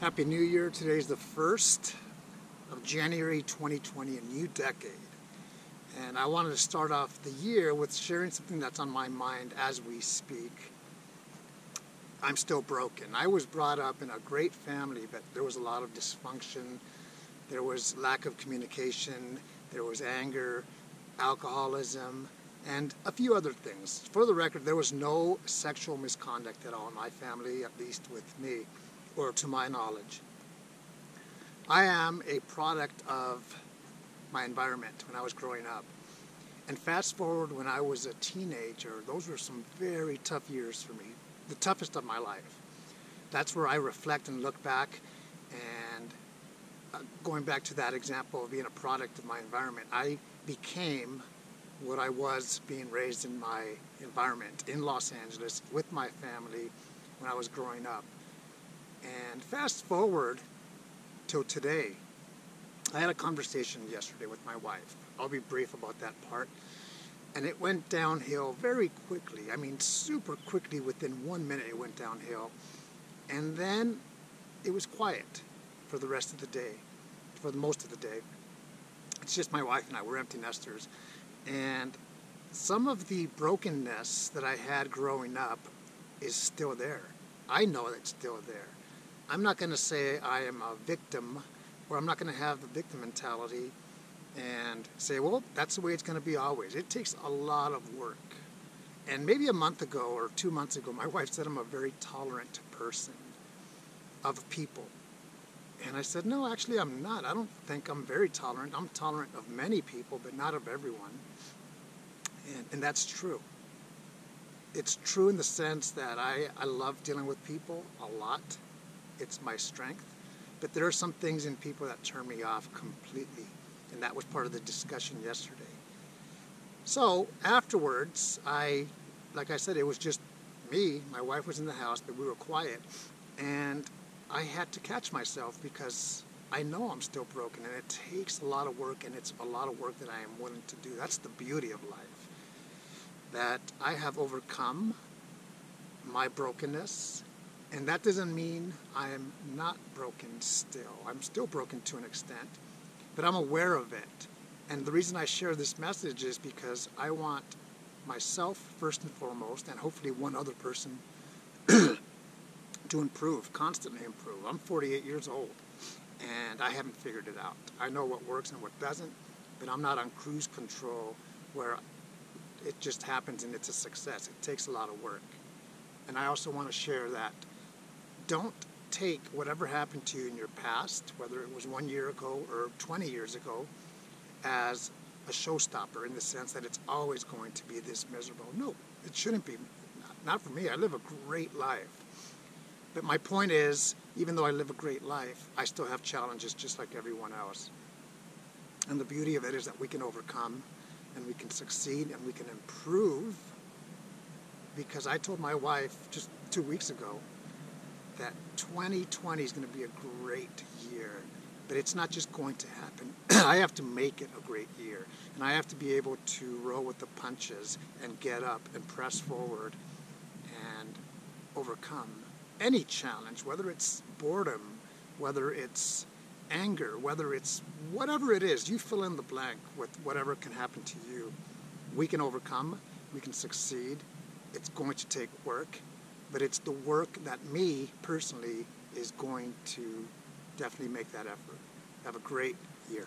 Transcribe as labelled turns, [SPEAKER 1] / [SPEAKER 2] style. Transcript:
[SPEAKER 1] Happy New Year. Today's the 1st of January 2020, a new decade. And I wanted to start off the year with sharing something that's on my mind as we speak. I'm still broken. I was brought up in a great family, but there was a lot of dysfunction. There was lack of communication. There was anger, alcoholism, and a few other things. For the record, there was no sexual misconduct at all in my family, at least with me, or to my knowledge. I am a product of my environment when I was growing up. And fast forward when I was a teenager, those were some very tough years for me, the toughest of my life. That's where I reflect and look back, and going back to that example of being a product of my environment, I became what I was being raised in my environment in Los Angeles with my family when I was growing up. And fast forward till today, I had a conversation yesterday with my wife. I'll be brief about that part. And it went downhill very quickly. I mean, super quickly. Within 1 minute it went downhill. And then it was quiet for the rest of the day, for the most of the day. It's just my wife and I, we're empty nesters. And some of the brokenness that I had growing up is still there. I know it's still there. I'm not going to say I am a victim, or I'm not going to have the victim mentality and say, well, that's the way it's going to be always. It takes a lot of work. And maybe a month ago or 2 months ago, my wife said I'm a very tolerant person of people. And I said, no, actually I'm not. I don't think I'm very tolerant. I'm tolerant of many people, but not of everyone. And that's true. It's true in the sense that I love dealing with people a lot. It's my strength. But there are some things in people that turn me off completely. And that was part of the discussion yesterday. So afterwards, like I said, it was just me. My wife was in the house, but we were quiet. And I had to catch myself because I know I'm still broken. And it takes a lot of work, and it's a lot of work that I am willing to do. That's the beauty of life. That I have overcome my brokenness. And that doesn't mean I am not broken still. I'm still broken to an extent, but I'm aware of it. And the reason I share this message is because I want myself, first and foremost, and hopefully one other person, to improve, constantly improve. I'm 48 years old, and I haven't figured it out. I know what works and what doesn't, but I'm not on cruise control where it just happens and it's a success. It takes a lot of work. And I also want to share that don't take whatever happened to you in your past, whether it was 1 year ago or 20 years ago, as a showstopper in the sense that it's always going to be this miserable. No, it shouldn't be. Not for me. I live a great life. But my point is, even though I live a great life, I still have challenges just like everyone else. And the beauty of it is that we can overcome, and we can succeed, and we can improve. Because I told my wife just 2 weeks ago that 2020 is going to be a great year. But it's not just going to happen. I have to make it a great year. And I have to be able to roll with the punches and get up and press forward and overcome any challenge, whether it's boredom, whether it's anger, whether it's whatever it is. You fill in the blank with whatever can happen to you. We can overcome. We can succeed. It's going to take work. But it's the work that me, personally, is going to definitely make that effort. Have a great year.